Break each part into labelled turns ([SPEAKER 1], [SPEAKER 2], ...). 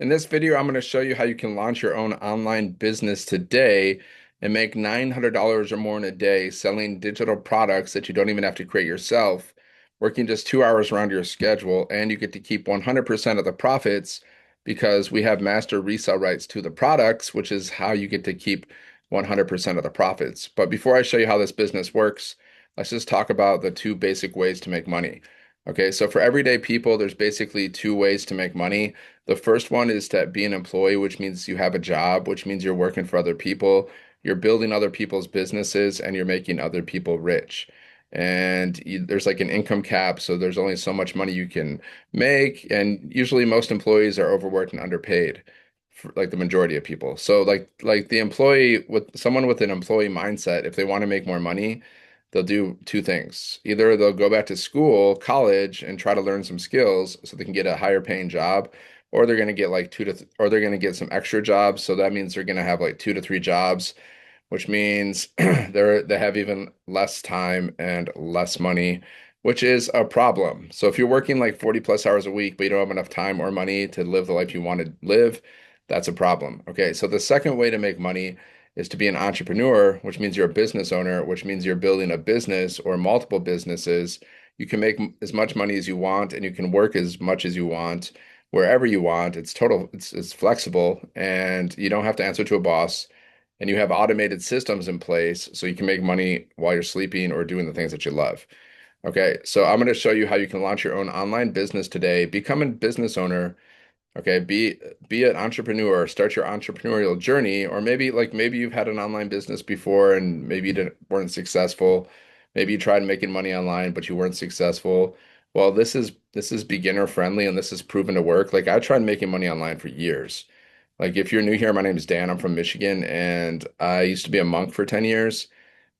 [SPEAKER 1] In this video, I'm going to show you how you can launch your own online business today and make $900 or more in a day selling digital products that you don't even have to create yourself, working just 2 hours around your schedule, and you get to keep 100% of the profits because we have master resale rights to the products, which is how you get to keep 100% of the profits. But before I show you how this business works, let's just talk about the two basic ways to make money. Okay, so for everyday people, there's basically two ways to make money. The first one is to be an employee, which means you have a job, which means you're working for other people, you're building other people's businesses, and you're making other people rich. And there's like an income cap, so there's only so much money you can make, and usually most employees are overworked and underpaid, for, like the majority of people. So like the employee with someone with an employee mindset, if they want to make more money, they'll do two things. Either they'll go back to school, college, and try to learn some skills so they can get a higher paying job, or they're going to get like or they're going to get some extra jobs. So that means they're going to have like 2 to 3 jobs, which means they have even less time and less money, which is a problem. So if you're working like 40 plus hours a week, but you don't have enough time or money to live the life you want to live, that's a problem. Okay, so the second way to make money is to be an entrepreneur, which means you're a business owner, which means you're building a business or multiple businesses. You can make as much money as you want and you can work as much as you want wherever you want. It's flexible and you don't have to answer to a boss and you have automated systems in place so you can make money while you're sleeping or doing the things that you love. Okay, so I'm going to show you how you can launch your own online business today, become a business owner. Okay, be an entrepreneur, start your entrepreneurial journey, or maybe you've had an online business before and maybe weren't successful. Maybe you tried making money online, but you weren't successful. Well, this is beginner friendly and this is proven to work. Like I tried making money online for years. Like if you're new here, my name is Dan. I'm from Michigan and I used to be a monk for 10 years.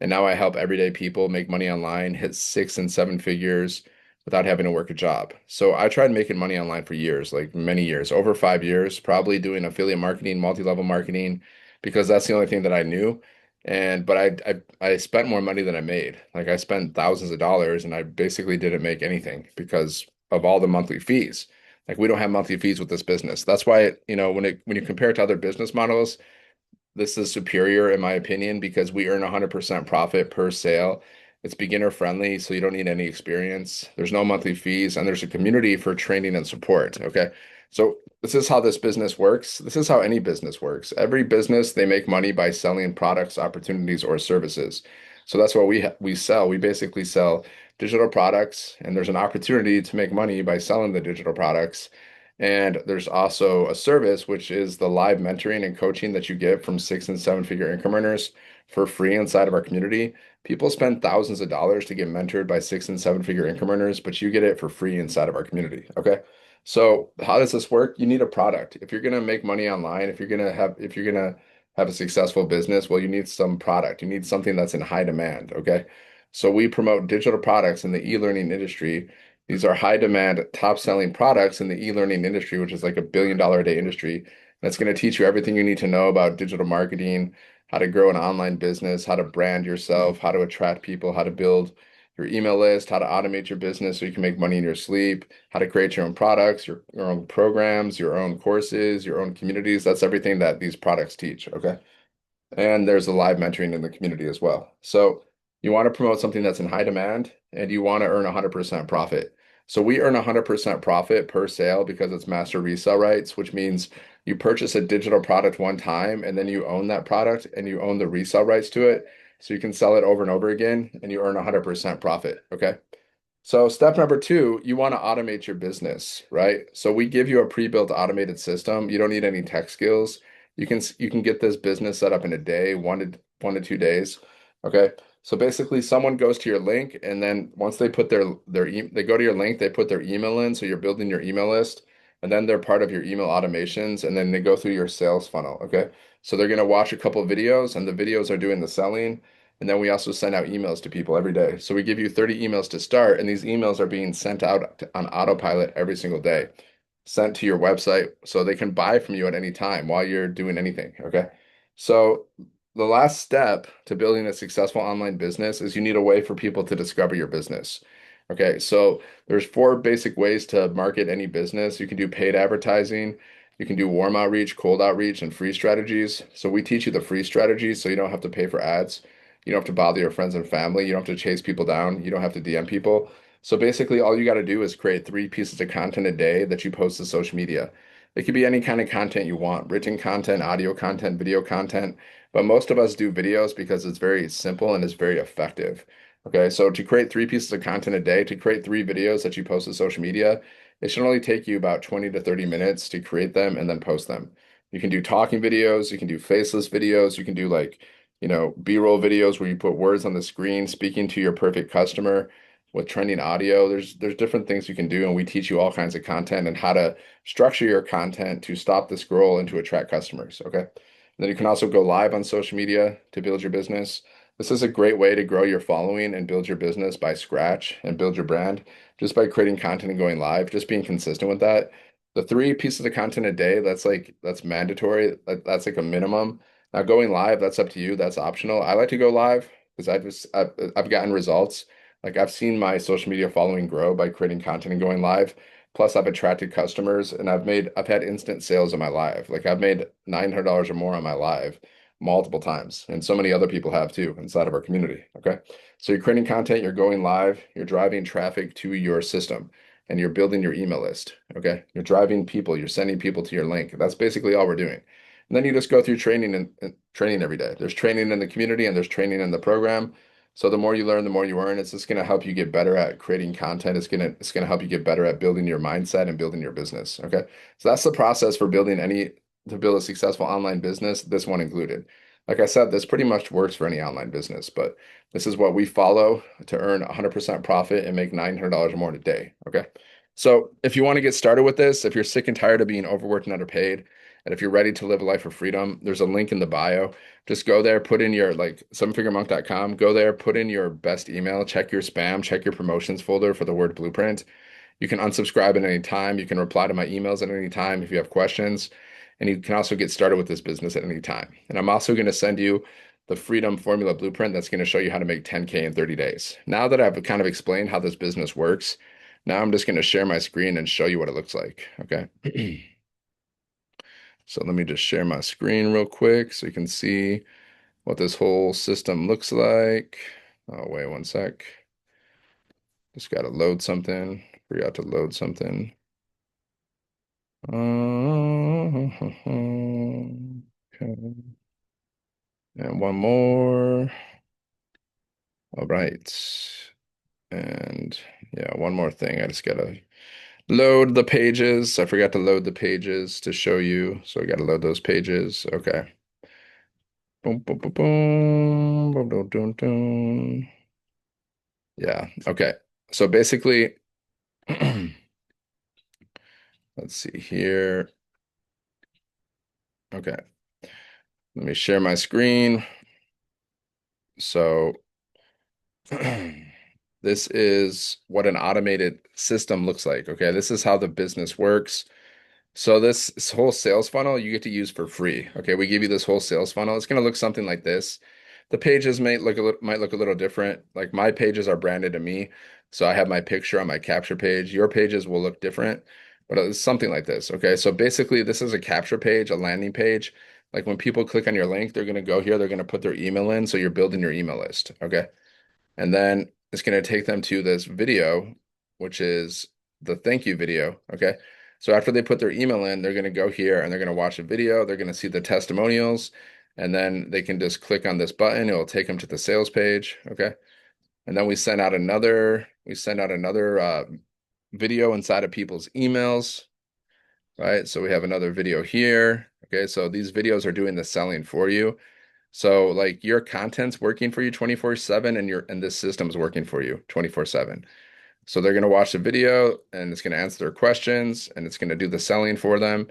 [SPEAKER 1] And now I help everyday people make money online, hit 6 and 7 figures without having to work a job. So I tried making money online for years, like many years, over 5 years, probably doing affiliate marketing, multi-level marketing, because that's the only thing that I knew. And but I spent more money than I made. Like I spent thousands of dollars and I basically didn't make anything because of all the monthly fees. Like we don't have monthly fees with this business. That's why, when you compare it to other business models, this is superior in my opinion because we earn 100% profit per sale. It's beginner friendly, so you don't need any experience. There's no monthly fees, and there's a community for training and support. Okay. So this is how this business works. This is how any business works. Every business, they make money by selling products, opportunities, or services. So that's what we sell. We basically sell digital products, and there's an opportunity to make money by selling the digital products. And there's also a service, which is the live mentoring and coaching that you get from 6 and 7 figure income earners for free inside of our community. People spend thousands of dollars to get mentored by 6 and 7 figure income earners, but you get it for free inside of our community. Okay. So how does this work? You need a product. If you're gonna make money online, if you're gonna have a successful business, well, you need some product. You need something that's in high demand. Okay. So we promote digital products in the e-learning industry. These are high demand, top selling products in the e-learning industry, which is like $1 billion a day industry. That's going to teach you everything you need to know about digital marketing, how to grow an online business, how to brand yourself, how to attract people, how to build your email list, how to automate your business so you can make money in your sleep, how to create your own products, your own programs, your own courses, your own communities. That's everything that these products teach. Okay. And there's the live mentoring in the community as well. So you want to promote something that's in high demand and you want to earn 100% profit. So we earn 100% profit per sale because it's master resale rights, which means you purchase a digital product one time and then you own that product and you own the resale rights to it. So you can sell it over and over again and you earn 100% profit. Okay. So step number two, you want to automate your business, right? So we give you a pre-built automated system. You don't need any tech skills. You can get this business set up in a day, 1 to 2 days. Okay. So basically someone goes to your link and then once they put they go to your link, they put their email in. So you're building your email list and then they're part of your email automations and then they go through your sales funnel. Okay. So they're going to watch a couple of videos and the videos are doing the selling. And then we also send out emails to people every day. So we give you 30 emails to start, and these emails are being sent out on autopilot every single day, sent to your website so they can buy from you at any time while you're doing anything. Okay. So the last step to building a successful online business is you need a way for people to discover your business. Okay. So there's four basic ways to market any business. You can do paid advertising. You can do warm outreach, cold outreach, and free strategies. So we teach you the free strategies so you don't have to pay for ads. You don't have to bother your friends and family. You don't have to chase people down. You don't have to DM people. So basically, all you got to do is create 3 pieces of content a day that you post to social media. It could be any kind of content you want, written content, audio content, video content. But most of us do videos because it's very simple and it's very effective. Okay, so to create 3 pieces of content a day, to create 3 videos that you post to social media, it should only take you about 20 to 30 minutes to create them and then post them. You can do talking videos, you can do faceless videos, you can do like, B-roll videos where you put words on the screen speaking to your perfect customer with trending audio. There's different things you can do, and we teach you all kinds of content and how to structure your content to stop the scroll and to attract customers. Okay. And then you can also go live on social media to build your business. This is a great way to grow your following and build your business by scratch and build your brand just by creating content and going live, just being consistent with that. The 3 pieces of content a day, that's mandatory. That's like a minimum. Now going live, that's up to you. That's optional. I like to go live because I've gotten results. Like I've seen my social media following grow by creating content and going live. Plus, I've attracted customers and I've had instant sales on my live. Like I've made $900 or more on my live multiple times, and so many other people have too inside of our community. Okay. So you're creating content, you're going live, you're driving traffic to your system, and you're building your email list. Okay. You're driving people, you're sending people to your link. That's basically all we're doing. And then you just go through training and training every day. There's training in the community and there's training in the program. So the more you learn, the more you earn. It's just going to help you get better at creating content. It's gonna help you get better at building your mindset and building your business. Okay. So that's the process for to build a successful online business, this one included. Like I said, this pretty much works for any online business, but this is what we follow to earn 100% profit and make $900 or more in a day. Okay. So if you want to get started with this, if you're sick and tired of being overworked and underpaid, and if you're ready to live a life of freedom, there's a link in the bio. Just go there, put in your like sevenfiguremonk.com, go there, put in your best email, check your spam, check your promotions folder for the word blueprint. You can unsubscribe at any time. You can reply to my emails at any time if you have questions. And you can also get started with this business at any time. And I'm also going to send you the Freedom Formula Blueprint that's going to show you how to make 10K in 30 days. Now that I've kind of explained how this business works, now I'm just going to share my screen and show you what it looks like. Okay. So let me just share my screen real quick so you can see what this whole system looks like. Oh, wait one sec. Just got to load something. Forgot to load something. Okay. And one more. All right. And yeah, one more thing. I just gotta load the pages. I forgot to load the pages to show you. So I gotta load those pages. Okay. Boom, boom, boom, boom. Boom, boom, boom, boom. Yeah. Okay. So basically, let's see here. Okay. Let me share my screen. So this is what an automated system looks like. Okay. This is how the business works. So this whole sales funnel you get to use for free. Okay, we give you this whole sales funnel. It's going to look something like this. The pages might look a little different. Like my pages are branded to me, so I have my picture on my capture page. Your pages will look different, but it's something like this. Okay, so basically this is a capture page, a landing page. Like when people click on your link, they're going to go here, they're going to put their email in, so you're building your email list. Okay, and then it's going to take them to this video, which is the thank you video. Okay. So after they put their email in, they're going to go here and they're going to watch a video. They're going to see the testimonials, and then they can just click on this button. It will take them to the sales page. Okay. And then we send out another video inside of people's emails. Right. So we have another video here. Okay. So these videos are doing the selling for you. So like your content's working for you 24/7 and this system's working for you 24/7. So they're going to watch the video and it's going to answer their questions and it's going to do the selling for them.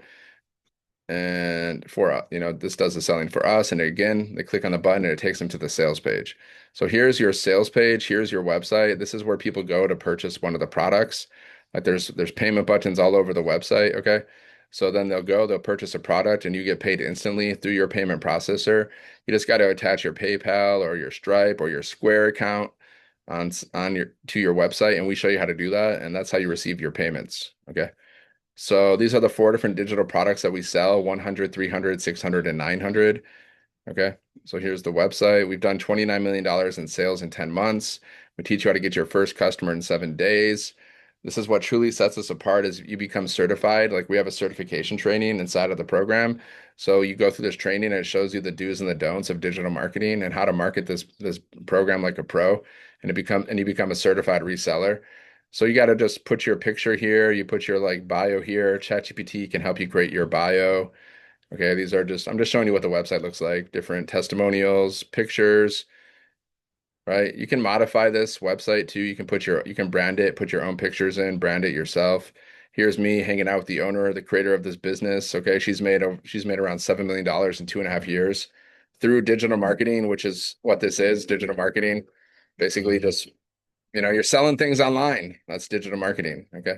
[SPEAKER 1] And this does the selling for us. And again, they click on the button and it takes them to the sales page. So here's your sales page. Here's your website. This is where people go to purchase one of the products. Like there's payment buttons all over the website. Okay. So then they'll purchase a product and you get paid instantly through your payment processor. You just got to attach your PayPal or your Stripe or your Square account on your to your website, and we show you how to do that. And that's how you receive your payments. Okay. So these are the four different digital products that we sell: 100, 300, 600, and 900. Okay. So here's the website. We've done $29 million in sales in 10 months. We teach you how to get your first customer in 7 days. This is what truly sets us apart is you become certified. Like we have a certification training inside of the program. So you go through this training and it shows you the do's and the don'ts of digital marketing and how to market this program like a pro and you become a certified reseller. So you got to just put your picture here, you put your like bio here. ChatGPT can help you create your bio. Okay, these are just, I'm just showing you what the website looks like, different testimonials, pictures, right? You can modify this website too. You can brand it, put your own pictures in, brand it yourself. Here's me hanging out with the owner, the creator of this business. Okay, she's made around $7 million in 2.5 years through digital marketing, which is what this is, digital marketing. Basically just, you're selling things online. That's digital marketing. Okay.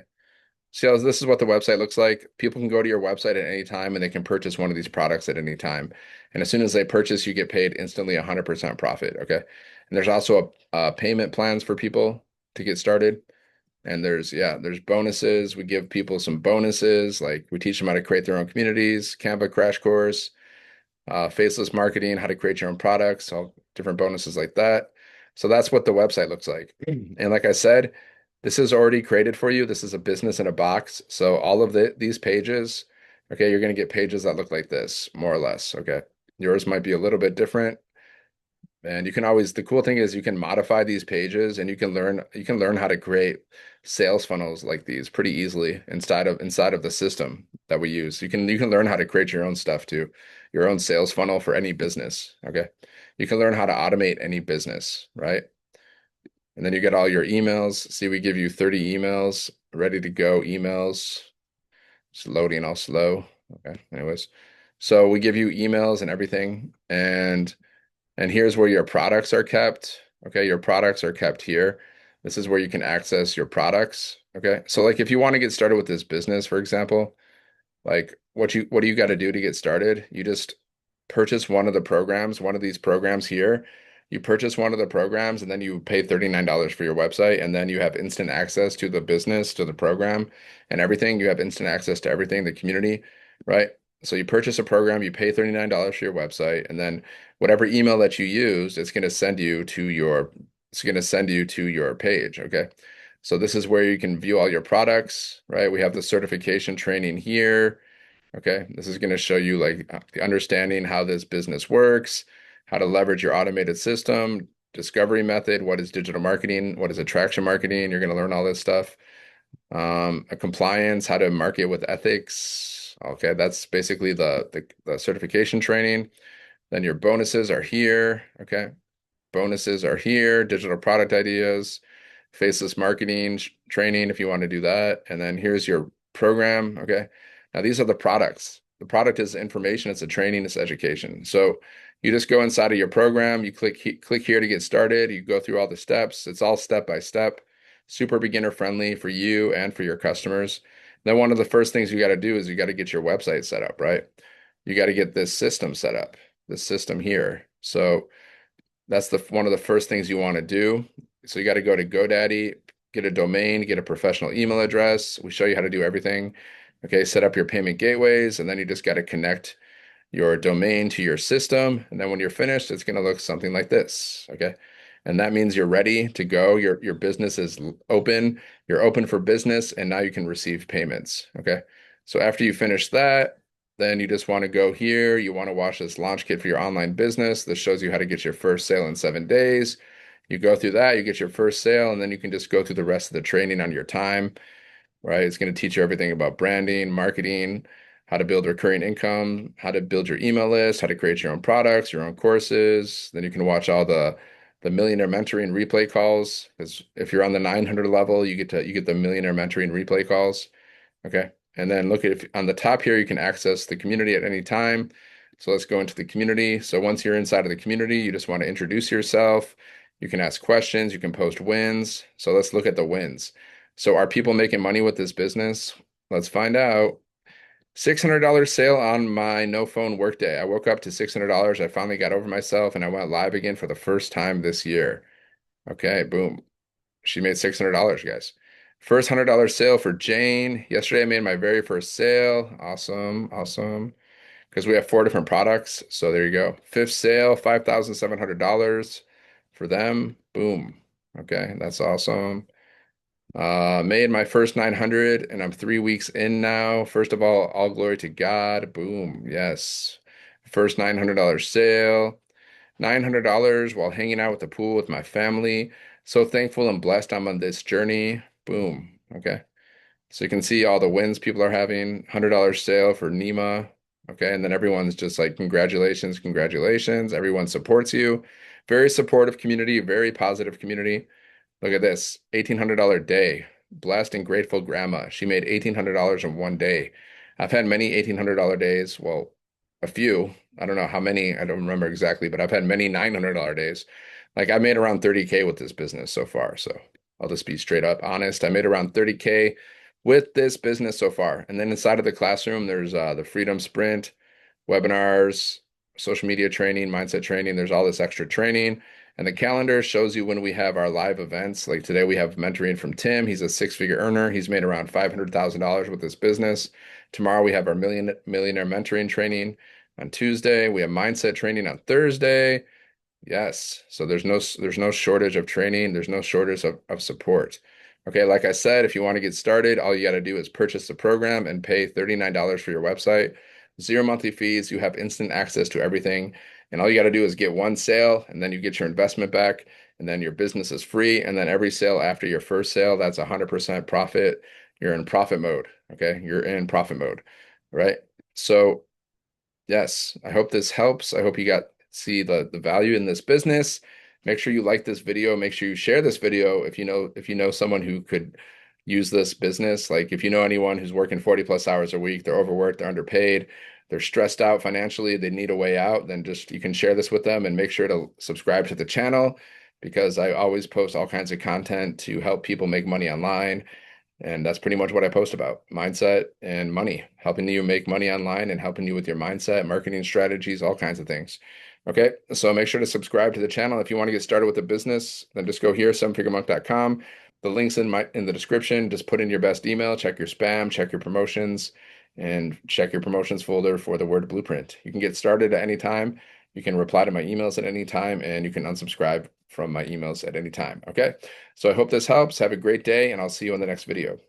[SPEAKER 1] So this is what the website looks like. People can go to your website at any time and they can purchase one of these products at any time. And as soon as they purchase, you get paid instantly 100% profit. Okay. And there's also payment plans for people to get started. And there's bonuses. We give people some bonuses. Like we teach them how to create their own communities, Canva crash course, faceless marketing, how to create your own products, all different bonuses like that. So that's what the website looks like. And like I said, this is already created for you. This is a business in a box. So all of these pages, okay, you're going to get pages that look like this, more or less. Okay. Yours might be a little bit different. And you can always, the cool thing is you can modify these pages and you can learn how to create sales funnels like these pretty easily inside of the system that we use. You can learn how to create your own stuff too, your own sales funnel for any business. Okay. You can learn how to automate any business, right? And then you get all your emails. See, we give you 30 emails, ready to go emails. It's loading all slow. Okay. Anyways, so we give you emails and everything. And here's where your products are kept. Okay, your products are kept here. This is where you can access your products. Okay, so like if you want to get started with this business, for example, like what do you got to do to get started? You just purchase one of the programs, one of these programs here. You purchase one of the programs and then you pay $39 for your website and then you have instant access to the business, to the program and everything. You have instant access to everything, the community, right? So you purchase a program, you pay $39 for your website, and then whatever email that you use, it's going to send you to your page, okay? So this is where you can view all your products, right? We have the certification training here. Okay, this is going to show you like the understanding how this business works, how to leverage your automated system, discovery method, what is digital marketing, what is attraction marketing. You're going to learn all this stuff. A compliance, how to market with ethics. Okay, that's basically the certification training. Then your bonuses are here. Okay, bonuses are here. Digital product ideas, faceless marketing training if you want to do that. And then here's your program. Okay. Now these are the products. The product is information, it's a training, it's education. So you just go inside of your program, you click here to get started, you go through all the steps. It's all step by step, super beginner friendly for you and for your customers. Then one of the first things you got to do is you got to get your website set up, right? You got to get this system set up, this system here. So that's one of the first things you want to do. So you got to go to GoDaddy, get a domain, get a professional email address. We show you how to do everything. Okay, set up your payment gateways, and then you just got to connect your domain to your system. And then when you're finished, it's going to look something like this. Okay. And that means you're ready to go. Your business is open. You're open for business, and now you can receive payments. Okay. So after you finish that, then you just want to go here. You want to watch this launch kit for your online business. This shows you how to get your first sale in 7 days. You go through that, you get your first sale, and then you can just go through the rest of the training on your time, right? It's going to teach you everything about branding, marketing, how to build recurring income, how to build your email list, how to create your own products, your own courses. Then you can watch all the millionaire mentoring replay calls. Because if you're on the 900 level, you get the millionaire mentoring replay calls. Okay. And then look at on the top here, you can access the community at any time. So let's go into the community. So once you're inside of the community, you just want to introduce yourself. You can ask questions, you can post wins. So let's look at the wins. So are people making money with this business? Let's find out. $600 sale on my no phone workday. I woke up to $600. I finally got over myself and I went live again for the first time this year. Okay, boom. She made $600, guys. First $100 sale for Jane. Yesterday I made my very first sale. Awesome, awesome. Because we have four different products. So there you go. Fifth sale, $5,700 for them. Boom. Okay, that's awesome. Made my first 900 and I'm 3 weeks in now. First of all glory to God. Boom. Yes. First $900 sale. $900 while hanging out at the pool with my family. So thankful and blessed I'm on this journey. Boom. Okay. So you can see all the wins people are having. $100 sale for Nima. Okay. And then everyone's just like, congratulations, congratulations. Everyone supports you. Very supportive community, very positive community. Look at this, $1,800 day. Blessed and grateful grandma. She made $1,800 in one day. I've had many $1,800 days. Well, a few. I don't know how many. I don't remember exactly, but I've had many $900 days. Like I made around 30K with this business so far. So I'll just be straight up honest. I made around 30K with this business so far. And then inside of the classroom, there's the Freedom Sprint, webinars, social media training, mindset training. There's all this extra training. And the calendar shows you when we have our live events. Like today, we have mentoring from Tim. He's a six-figure earner. He's made around $500,000 with this business. Tomorrow, we have our millionaire mentoring training. On Tuesday, we have mindset training on Thursday. Yes. So there's no shortage of training. There's no shortage of support. Okay, like I said, if you want to get started, all you got to do is purchase the program and pay $39 for your website. Zero monthly fees. You have instant access to everything. And all you got to do is get one sale and then you get your investment back and then your business is free. And then every sale after your first sale, that's 100% profit. You're in profit mode. Okay, you're in profit mode, right? So yes, I hope this helps. I hope you got see the value in this business. Make sure you like this video. Make sure you share this video if you know someone who could use this business. Like if you know anyone who's working 40 plus hours a week, they're overworked, they're underpaid, they're stressed out financially, they need a way out, then just you can share this with them and make sure to subscribe to the channel because I always post all kinds of content to help people make money online. And that's pretty much what I post about mindset and money, helping you make money online and helping you with your mindset, marketing strategies, all kinds of things. Okay, so make sure to subscribe to the channel. If you want to get started with a business, then just go here, sevenfiguremonk.com. The link's in the description. Just put in your best email, check your spam, check your promotions, and check your promotions folder for the word blueprint. You can get started at any time. You can reply to my emails at any time, and you can unsubscribe from my emails at any time. Okay, so I hope this helps. Have a great day, and I'll see you in the next video.